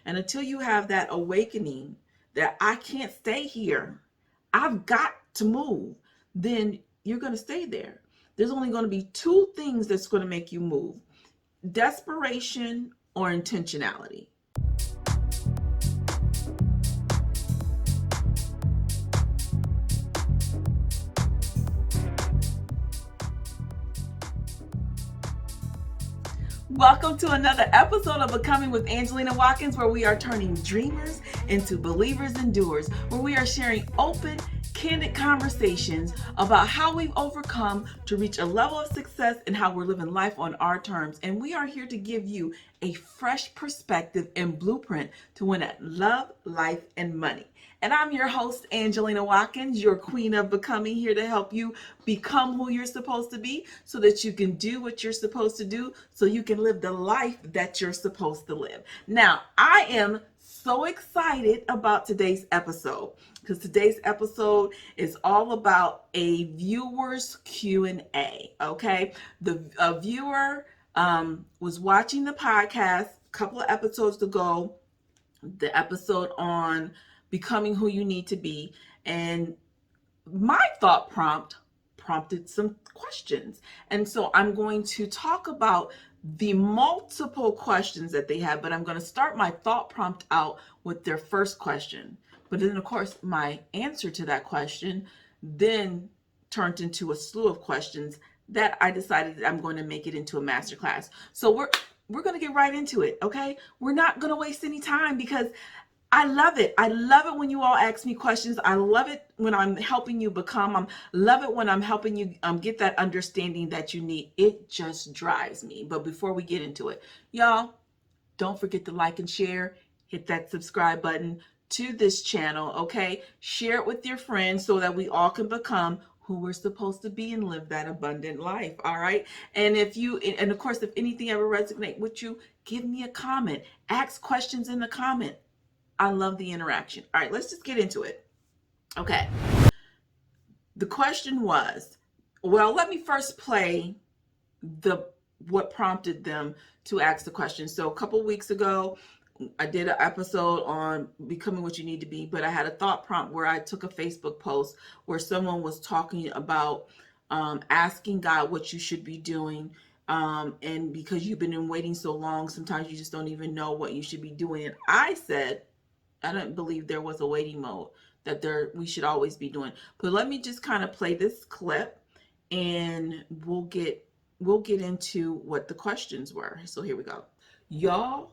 And until you have that awakening that I can't stay here, I've got to move, then you're going to stay there. There's only going to be two things that's going to make you move: desperation or intentionality. Welcome to another episode of Becoming with Angelina Watkins, where we are turning dreamers into believers and doers, where we are sharing open, candid conversations about how we've overcome to reach a level of success and how we're living life on our terms. And we are here to give you a fresh perspective and blueprint to win at love, life, and money. And I'm your host, Angelina Watkins, your queen of becoming, here to help you become who you're supposed to be so that you can do what you're supposed to do, so you can live the life that you're supposed to live. Now, I am so excited about today's episode because today's episode is all about a viewer's Q&A, okay? A viewer was watching the podcast a couple of episodes ago, the episode on becoming who you need to be, and my thought prompted some questions. And so I'm going to talk about the multiple questions that they have, but I'm going to start my thought prompt out with their first question. But then, of course, my answer to that question then turned into a slew of questions that I decided that I'm going to make it into a masterclass. So we're going to get right into it, okay? We're not going to waste any time because I love it. I love it when you all ask me questions. I love it when I'm helping you become. I love it when I'm helping you get that understanding that you need. It just drives me. But before we get into it, y'all, don't forget to like and share. Hit that subscribe button to this channel, okay? Share it with your friends so that we all can become who we're supposed to be and live that abundant life, all right? And of course, if anything ever resonates with you, give me a comment. Ask questions in the comment. I love the interaction. All right, let's just get into it. Okay. The question was, well, let me first play what prompted them to ask the question. So a couple weeks ago, I did an episode on becoming what you need to be, but I had a thought prompt where I took a Facebook post where someone was talking about asking God what you should be doing. And because you've been in waiting so long, sometimes you just don't even know what you should be doing. And I said, I don't believe there was a waiting mode that we should always be doing. But let me just kind of play this clip and we'll get into what the questions were. So here we go. Y'all,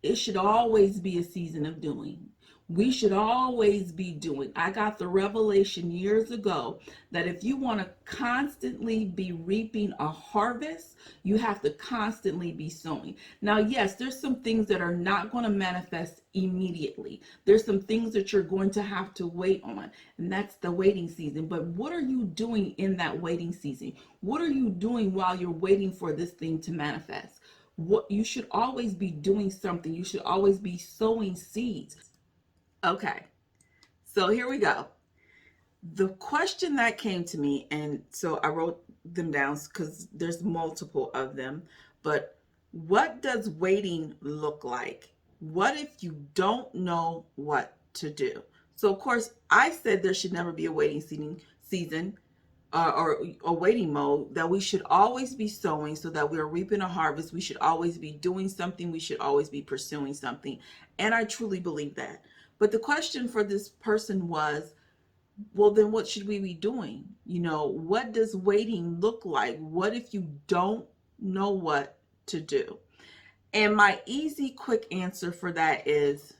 it should always be a season of doing. We should always be doing. I got the revelation years ago that if you want to constantly be reaping a harvest, you have to constantly be sowing. Now, yes, there's some things that are not going to manifest immediately. There's some things that you're going to have to wait on, and that's the waiting season. But what are you doing in that waiting season? What are you doing while you're waiting for this thing to manifest? What you should always be doing something. You should always be sowing seeds. Okay, so here we go. The question that came to me, and so I wrote them down because there's multiple of them, but what does waiting look like? What if you don't know what to do? So of course, I said there should never be a waiting season or a waiting mode, that we should always be sowing so that we're reaping a harvest. We should always be doing something. We should always be pursuing something. And I truly believe that. But the question for this person was, well, then what should we be doing? You know, what does waiting look like? What if you don't know what to do? And my easy, quick answer for that is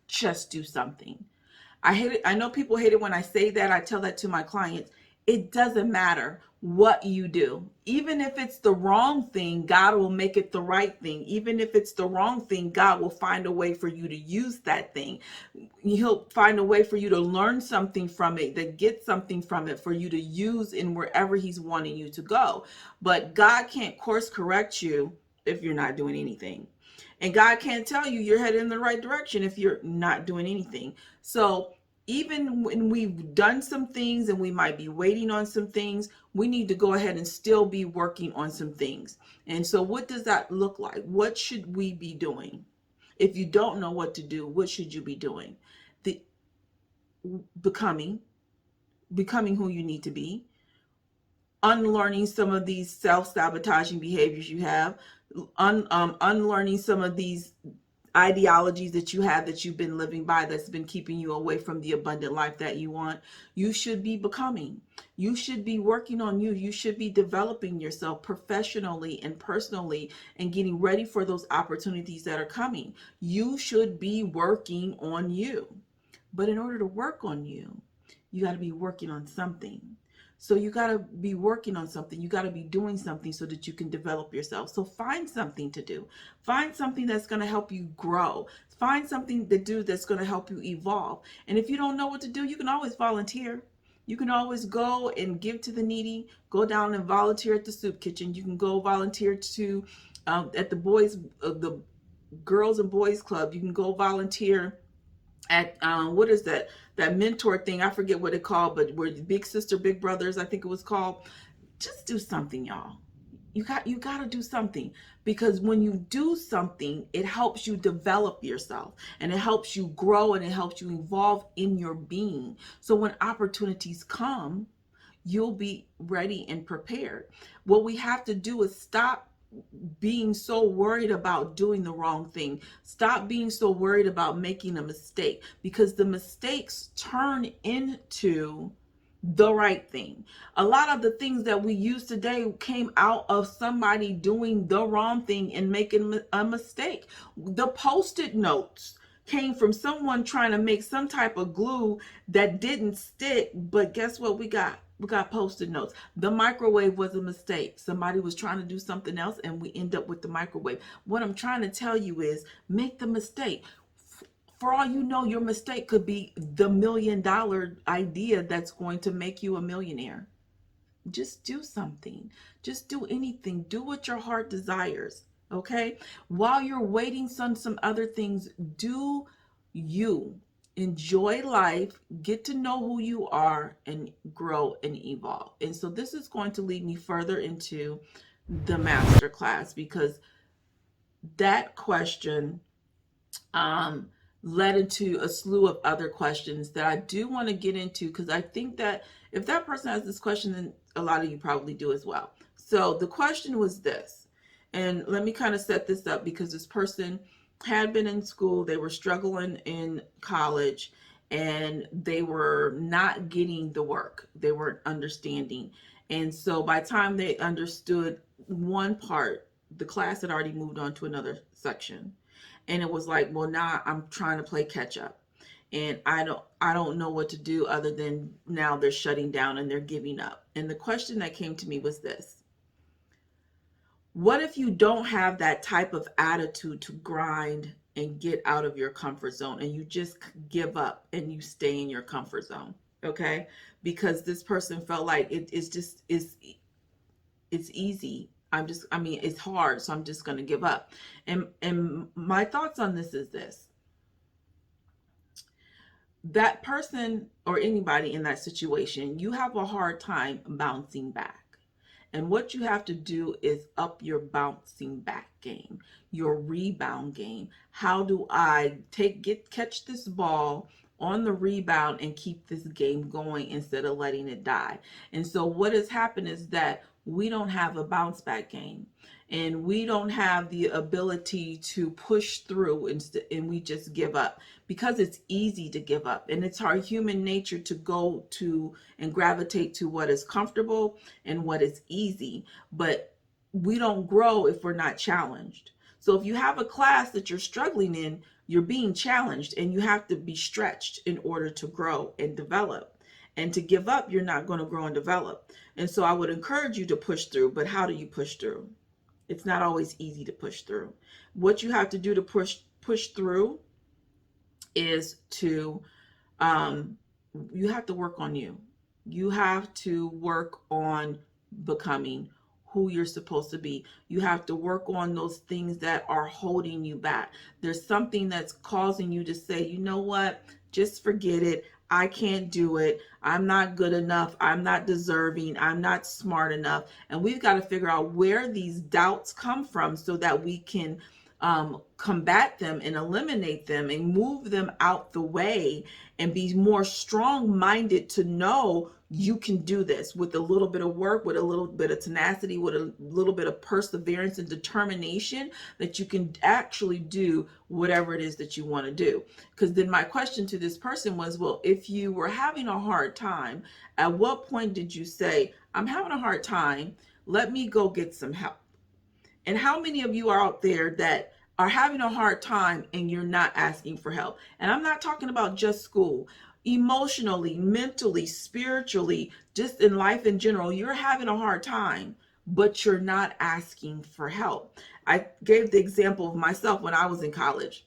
just do something. I hate it. I know people hate it when I say that. I tell that to my clients. It doesn't matter what you do. Even if it's the wrong thing, God will make it the right thing. Even if it's the wrong thing, God will find a way for you to use that thing. He'll find a way for you to learn something from it, to get something from it for you to use in wherever he's wanting you to go. But God can't course correct you if you're not doing anything. And God can't tell you you're headed in the right direction if you're not doing anything. So even when we've done some things and we might be waiting on some things, we need to go ahead and still be working on some things. And so what does that look like? What should we be doing? If you don't know what to do, what should you be doing? The becoming becoming who you need to be, unlearning some of these self-sabotaging behaviors you have, unlearning some of these ideologies that you have that you've been living by that's been keeping you away from the abundant life that you want. You should be becoming. You should be working on you. You should be developing yourself professionally and personally and getting ready for those opportunities that are coming. You should be working on you. But in order to work on you, you got to be working on something. So you got to be working on something. You got to be doing something so that you can develop yourself. So find something to do. Find something that's going to help you grow. Find something to do that's going to help you evolve. And if you don't know what to do, you can always volunteer. You can always go and give to the needy. Go down and volunteer at the soup kitchen. You can go volunteer to at the girls and boys club. You can go volunteer at what is that mentor thing? I forget what it called, but where big sister, big brothers, I think it was called. Just do something, y'all. You got to do something, because when you do something, it helps you develop yourself and it helps you grow and it helps you evolve in your being. So when opportunities come, you'll be ready and prepared. What we have to do is stop being so worried about doing the wrong thing. Stop being so worried about making a mistake, because the mistakes turn into the right thing. A lot of the things that we use today came out of somebody doing the wrong thing and making a mistake. The post-it notes came from someone trying to make some type of glue that didn't stick, but guess what we got? We got post-it notes. The microwave was a mistake. Somebody was trying to do something else and we end up with the microwave. What I'm trying to tell you is make the mistake. For all you know, your mistake could be the $1 million idea that's going to make you a millionaire. Just do something. Just do anything. Do what your heart desires. Okay? While you're waiting on some other things, do you. Enjoy life, get to know who you are, and grow and evolve. And so this is going to lead me further into the masterclass, because that question led into a slew of other questions that I do want to get into, because I think that if that person has this question, then a lot of you probably do as well. So the question was this, and let me kind of set this up, because this person had been in school, they were struggling in college, and they were not getting the work. They weren't understanding. And so by the time they understood one part, the class had already moved on to another section. And it was like, well, now I'm trying to play catch up. And I don't know what to do other than now they're shutting down and they're giving up. And the question that came to me was this: what if you don't have that type of attitude to grind and get out of your comfort zone, and you just give up and you stay in your comfort zone? Okay? Because this person felt like it's easy. It's hard, so I'm just going to give up. And my thoughts on this is this: that person or anybody in that situation, you have a hard time bouncing back. And what you have to do is up your bouncing back game, your rebound game. How do I catch this ball on the rebound and keep this game going instead of letting it die? And so what has happened is that we don't have a bounce back game, and we don't have the ability to push through, and we just give up, because it's easy to give up, and it's our human nature to go to and gravitate to what is comfortable and what is easy. But we don't grow if we're not challenged. So if you have a class that you're struggling in, you're being challenged, and you have to be stretched in order to grow and develop. And to give up, you're not going to grow and develop. And so I would encourage you to push through. But how do you push through? It's not always easy to push through. What you have to do to push through is to you have to work on you. You have to work on becoming who you're supposed to be. You have to work on those things that are holding you back. There's something that's causing you to say, you know what, just forget it. I can't do it. I'm not good enough. I'm not deserving. I'm not smart enough. And we've got to figure out where these doubts come from so that we can combat them and eliminate them and move them out the way, and be more strong-minded to know you can do this with a little bit of work, with a little bit of tenacity, with a little bit of perseverance and determination, that you can actually do whatever it is that you want to do. Because then my question to this person was, well, if you were having a hard time, at what point did you say, I'm having a hard time, let me go get some help? And how many of you are out there that are having a hard time and you're not asking for help? And I'm not talking about just school. Emotionally, mentally, spiritually, just in life in general, you're having a hard time, but you're not asking for help. I gave the example of myself when I was in college.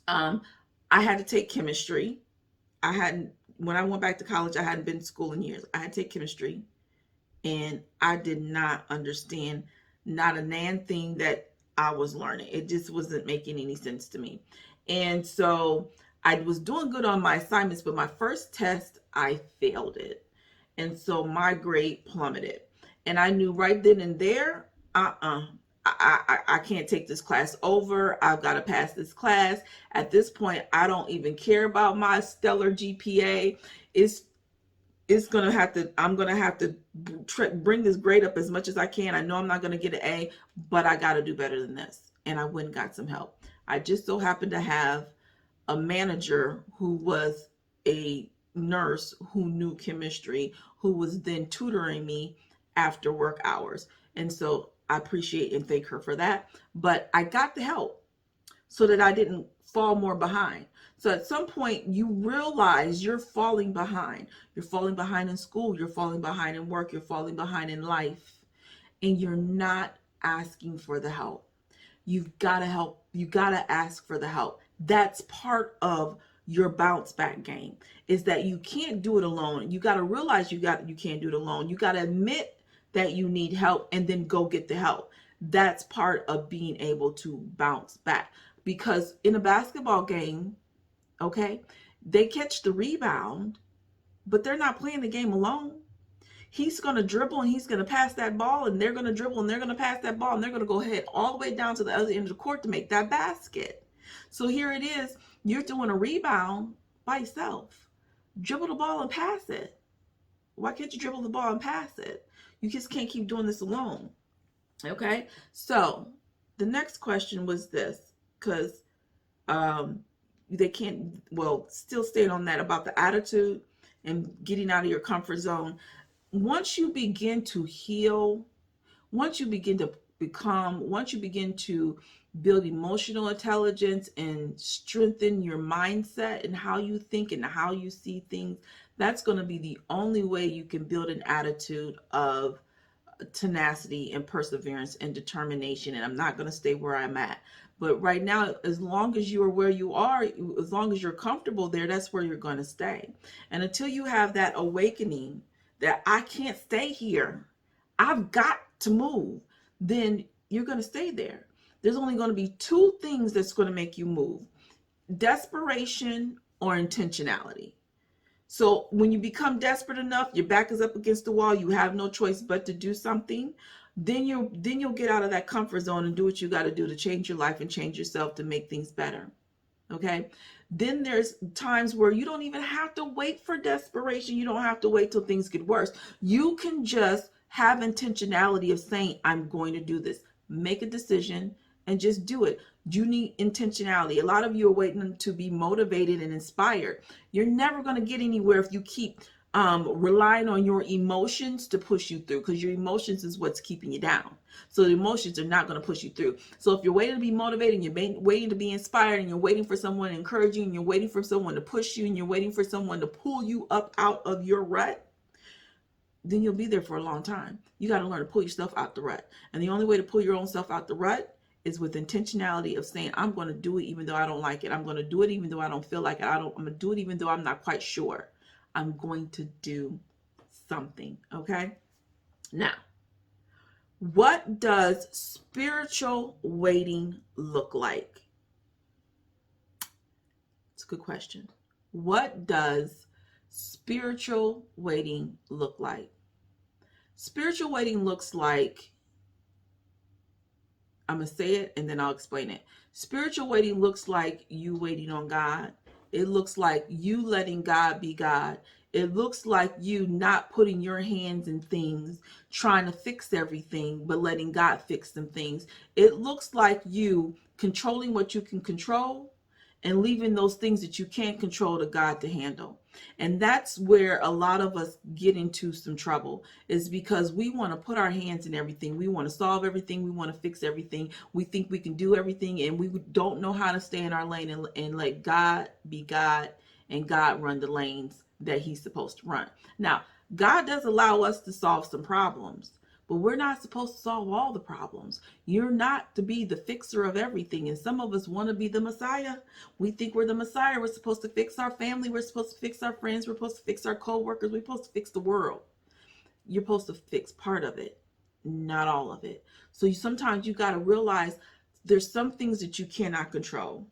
I had to take chemistry. When I went back to college, I hadn't been to school in years. I had to take chemistry, and I did not understand not a nan thing that I was learning. It just wasn't making any sense to me. And so I was doing good on my assignments, but my first test, I failed it. And so my grade plummeted. And I knew right then and there, I can't take this class over. I've got to pass this class. At this point, I don't even care about my stellar GPA. I'm gonna have to bring this grade up as much as I can. I know I'm not gonna get an A, but I got to do better than this. And I went and got some help. I just so happened to have a manager who was a nurse who knew chemistry, who was then tutoring me after work hours. And so I appreciate and thank her for that. But I got the help so that I didn't fall more behind. So at some point you realize you're falling behind. You're falling behind in school, you're falling behind in work, you're falling behind in life, and you're not asking for the help. You've got to help. You got to ask for the help. That's part of your bounce back game, is that you can't do it alone. You got to realize you can't do it alone. You got to admit that you need help and then go get the help. That's part of being able to bounce back. Because in a basketball game, okay, they catch the rebound, but they're not playing the game alone. He's going to dribble and he's going to pass that ball, and they're going to dribble and they're going to pass that ball, and they're going to go ahead all the way down to the other end of the court to make that basket. So here it is. You're doing a rebound by yourself. Dribble the ball and pass it. Why can't you dribble the ball and pass it? You just can't keep doing this alone. Okay. So the next question was this, because they can't, well, still staying on that about the attitude and getting out of your comfort zone. Once you begin to heal, once you begin to build emotional intelligence and strengthen your mindset and how you think and how you see things, that's going to be the only way you can build an attitude of tenacity and perseverance and determination. And I'm not going to stay where I'm at. But right now, as long as you are where you are, as long as you're comfortable there, that's where you're going to stay. And until you have that awakening that I can't stay here, I've got to move, then you're going to stay there. There's only going to be two things that's going to make you move: desperation or intentionality. So when you become desperate enough, your back is up against the wall, you have no choice but to do something, then you'll get out of that comfort zone and do what you got to do to change your life and change yourself to make things better. Okay. Then there's times where you don't even have to wait for desperation. You don't have to wait till things get worse. You can just have intentionality of saying, I'm going to do this. Make a decision and just do it. You need intentionality. A lot of you are waiting to be motivated and inspired. You're never going to get anywhere if you keep relying on your emotions to push you through, because your emotions is what's keeping you down. So the emotions are not going to push you through. So if you're waiting to be motivated, and you're waiting to be inspired, and you're waiting for someone to encourage you, and you're waiting for someone to push you, and you're waiting for someone to pull you up out of your rut, then you'll be there for a long time. You got to learn to pull yourself out the rut. And the only way to pull your own self out the rut is with intentionality of saying, I'm going to do it even though I don't like it. I'm going to do it even though I don't feel like it. I'm going to do it even though I'm not quite sure. I'm going to do something. Okay. Now, what does spiritual waiting look like? It's a good question. What does spiritual waiting look like? Spiritual waiting looks like I'm going to say it and then I'll explain it. Spiritual waiting looks like you waiting on God. It looks like you letting God be God. It looks like you not putting your hands in things, trying to fix everything, but letting God fix some things. It looks like you controlling what you can control and leaving those things that you can't control to God to handle. And that's where a lot of us get into some trouble, is because we want to put our hands in everything. We want to solve everything. We want to fix everything. We think we can do everything, and we don't know how to stay in our lane and let God be God and God run the lanes that he's supposed to run. Now, God does allow us to solve some problems, but we're not supposed to solve all the problems. You're not to be the fixer of everything. And some of us want to be the Messiah. We think we're the Messiah. We're supposed to fix our family. We're supposed to fix our friends. We're supposed to fix our co-workers. We're supposed to fix the world. You're supposed to fix part of it, not all of it. So sometimes you got to realize there's some things that you cannot control.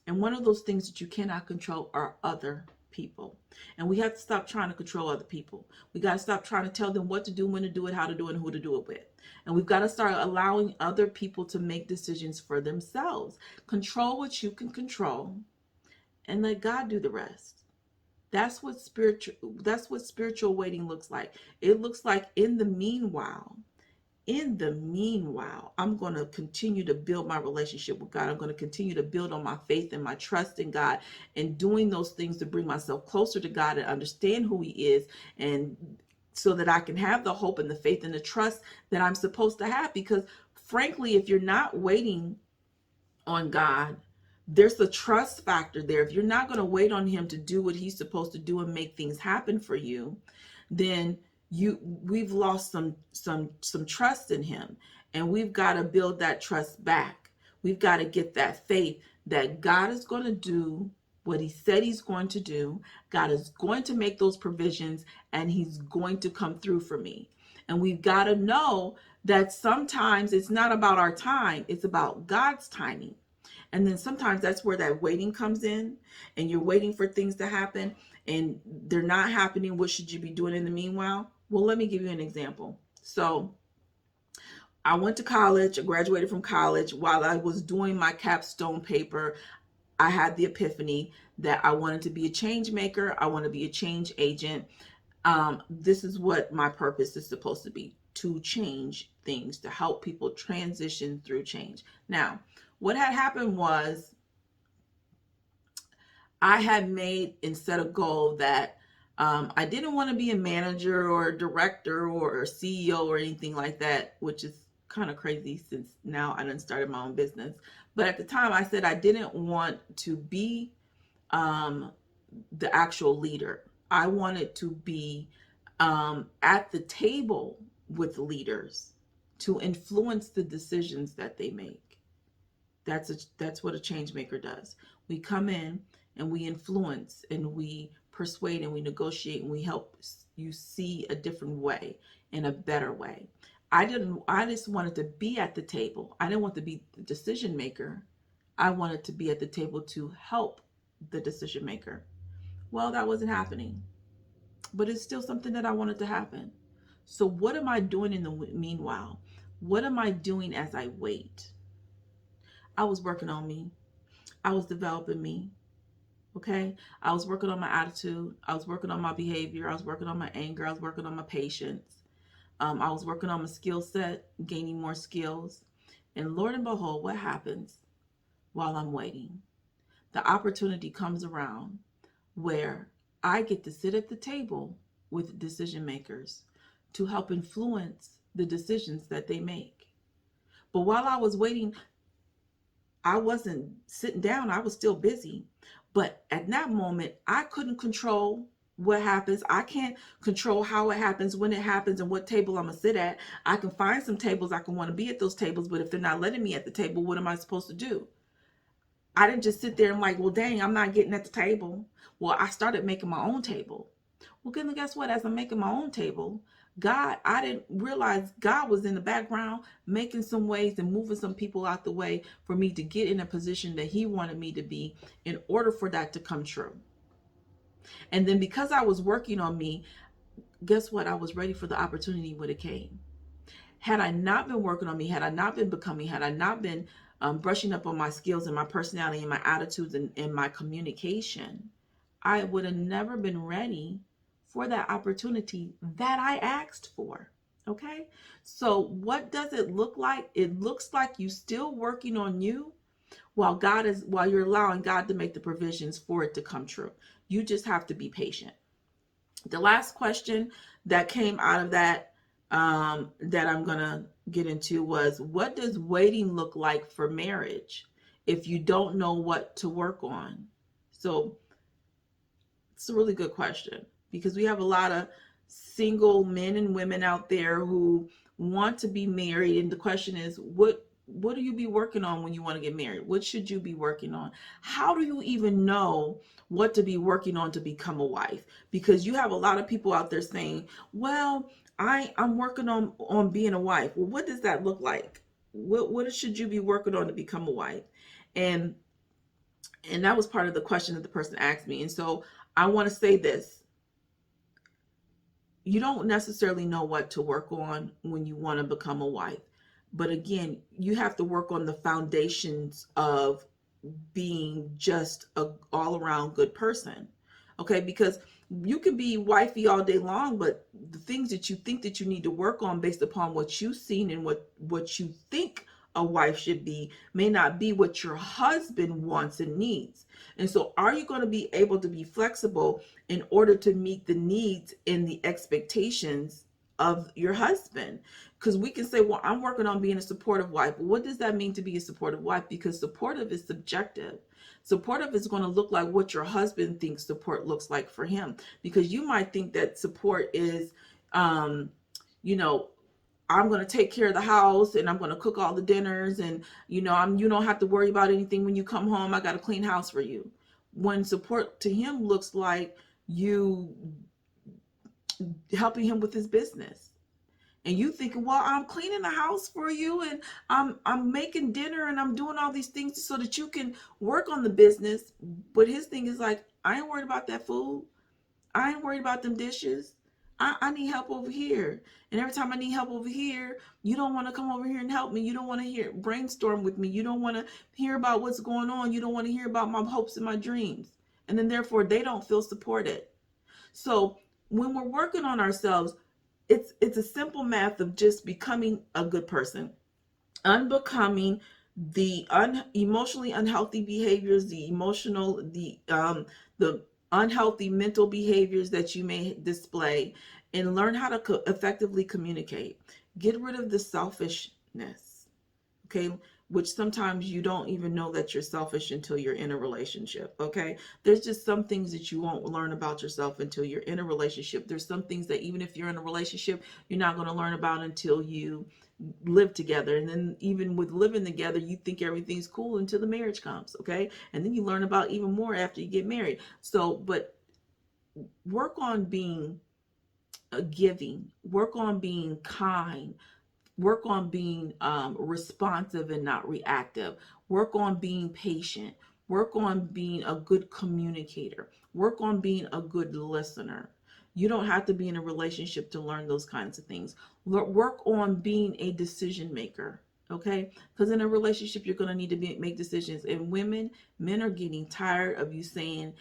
And one of those things that you cannot control are other people. And we have to stop trying to control other people. We got to stop trying to tell them what to do, when to do it, how to do it, and who to do it with. And we've got to start allowing other people to make decisions for themselves. Control what you can control and let God do the rest. That's what spiritual waiting looks like. It looks like in the meanwhile, I'm going to continue to build my relationship with God. I'm going to continue to build on my faith and my trust in God, and doing those things to bring myself closer to God and understand who he is, and so that I can have the hope and the faith and the trust that I'm supposed to have. Because frankly, if you're not waiting on God, there's a trust factor there. If you're not going to wait on him to do what he's supposed to do and make things happen for you, then we've lost some trust in him, and we've got to build that trust back. We've got to get that faith that God is going to do what he said he's going to do. God is going to make those provisions, and he's going to come through for me. And we've got to know that sometimes it's not about our time, it's about God's timing. And then sometimes that's where that waiting comes in, and you're waiting for things to happen and they're not happening. What should you be doing in the meanwhile? Well, let me give you an example. So I went to college, I graduated from college. While I was doing my capstone paper, I had the epiphany that I wanted to be a change maker. I want to be a change agent. This is what my purpose is supposed to be, to change things, to help people transition through change. Now, what had happened was I had made and set a goal that I didn't want to be a manager or a director or a CEO or anything like that, which is kind of crazy since now I done started my own business. But at the time I said I didn't want to be the actual leader. I wanted to be at the table with leaders to influence the decisions that they make. That's what a change maker does. We come in and we influence and we persuade and we negotiate and we help you see a different way and a better way. I just wanted to be at the table. I didn't want to be the decision maker. I wanted to be at the table to help the decision maker. Well, that wasn't happening, but it's still something that I wanted to happen. So what am I doing in the meanwhile? What am I doing as I wait? I was working on me. I was developing me. Okay? I was working on my attitude. I was working on my behavior. I was working on my anger. I was working on my patience. I was working on my skill set, gaining more skills. And Lord and behold, what happens while I'm waiting? The opportunity comes around where I get to sit at the table with decision makers to help influence the decisions that they make. But while I was waiting, I wasn't sitting down. I was still busy. But at that moment, I couldn't control what happens. I can't control how it happens, when it happens, and what table I'm going to sit at. I can find some tables I can want to be at those tables, but if they're not letting me at the table, what am I supposed to do? I didn't just sit there and like, well, dang, I'm not getting at the table. Well, I started making my own table. Well, guess what? As I'm making my own table, I didn't realize God was in the background making some ways and moving some people out the way for me to get in a position that he wanted me to be in order for that to come true. And then because I was working on me, guess what? I was ready for the opportunity when it came. Had I not been working on me, had I not been becoming, had I not been brushing up on my skills and my personality and my attitudes and my communication, I would have never been ready for that opportunity that I asked for. Okay. So what does it look like? It looks like you still working on you while you're allowing God to make the provisions for it to come true. You just have to be patient. The last question that came out of that that I'm gonna get into was, what does waiting look like for marriage if you don't know what to work on? So it's a really good question, because we have a lot of single men and women out there who want to be married, and the question is, what do you be working on when you want to get married? What should you be working on? How do you even know what to be working on to become a wife? Because you have a lot of people out there saying, well, I'm working on being a wife. Well, what does that look like? What should you be working on to become a wife? And that was part of the question that the person asked me. And so I want to say this: you don't necessarily know what to work on when you want to become a wife. But again, you have to work on the foundations of being just a all around good person. Okay, because you can be wifey all day long, but the things that you think that you need to work on based upon what you've seen and what you think a wife should be may not be what your husband wants and needs. And so are you going to be able to be flexible in order to meet the needs and the expectations of your husband? Because we can say, well, I'm working on being a supportive wife. Well, what does that mean to be a supportive wife? Because supportive is subjective. Supportive is going to look like what your husband thinks support looks like for him. Because you might think that support is, you know, I'm going to take care of the house and I'm going to cook all the dinners, and you don't have to worry about anything when you come home. I got a clean house for you. When support to him looks like you helping him with his business, and you thinking, well, I'm cleaning the house for you, and I'm making dinner, and I'm doing all these things so that you can work on the business. But his thing is like, I ain't worried about that food. I ain't worried about them dishes. I need help over here. And every time I need help over here, you don't want to come over here and help me. You don't want to hear brainstorm with me. You don't want to hear about what's going on. You don't want to hear about my hopes and my dreams. And then therefore they don't feel supported. So when we're working on ourselves, it's a simple math of just becoming a good person, unbecoming the emotionally unhealthy behaviors, the unhealthy mental behaviors that you may display, and learn how to effectively communicate. Get rid of the selfishness, okay? Which sometimes you don't even know that you're selfish until you're in a relationship, okay? There's just some things that you won't learn about yourself until you're in a relationship. There's some things that even if you're in a relationship, you're not going to learn about until you live together. And then even with living together, you think everything's cool until the marriage comes, okay? And then you learn about even more after you get married. So, but work on being giving, work on being kind, work on being responsive and not reactive, work on being patient, work on being a good communicator, work on being a good listener. You don't have to be in a relationship to learn those kinds of things. Work on being a decision maker, okay? Because in a relationship, you're going to need to make decisions. And men are getting tired of you saying,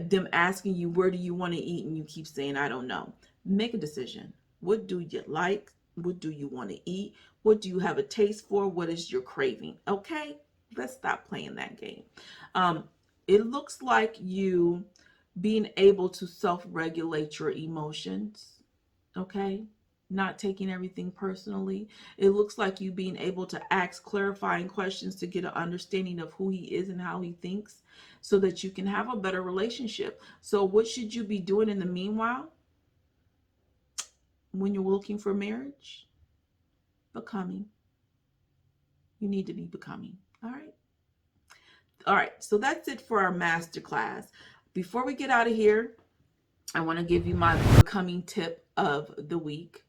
them asking you, where do you want to eat? And you keep saying, I don't know. Make a decision. What do you like? What do you want to eat? What do you have a taste for? What is your craving? Okay, let's stop playing that game. It looks like you being able to self-regulate your emotions, okay? Not taking everything personally. It looks like you being able to ask clarifying questions to get an understanding of who he is and how he thinks so that you can have a better relationship. So what should you be doing in the meanwhile when you're looking for marriage? Becoming. You need to be becoming. All right. All right. So that's it for our masterclass. Before we get out of here, I want to give you my becoming tip of the week,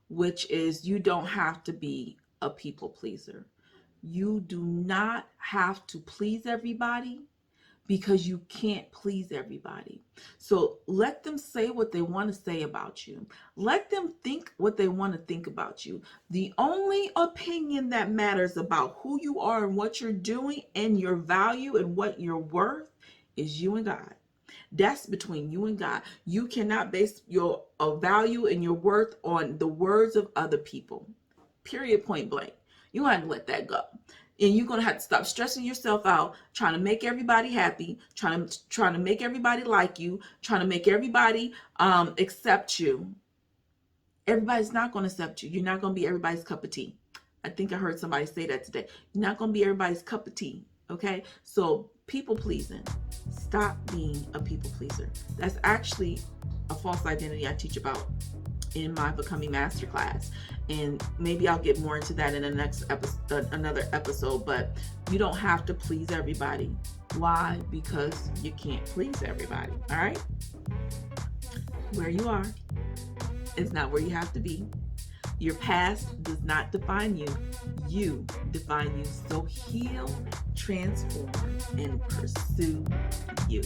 which is you don't have to be a people pleaser. You do not have to please everybody. because you can't please everybody. So let them say what they want to say about you. Let them think what they want to think about you. The only opinion that matters about who you are and what you're doing and your value and what you're worth is you and God. That's between you and God. You cannot base your value and your worth on the words of other people. Period, point blank. You have to let that go. And you're going to have to stop stressing yourself out, trying to make everybody happy, trying to make everybody like you, trying to make everybody accept you. Everybody's not going to accept you. You're not going to be everybody's cup of tea. I think I heard somebody say that today. You're not going to be everybody's cup of tea. Okay? So people pleasing. Stop being a people pleaser. That's actually a false identity I teach about in my Becoming Masterclass. And maybe I'll get more into that in the next episode, another episode. But you don't have to please everybody. Why? Because you can't please everybody. All right? Where you are is not where you have to be. Your past does not define you. You define you. So heal, transform, and pursue you.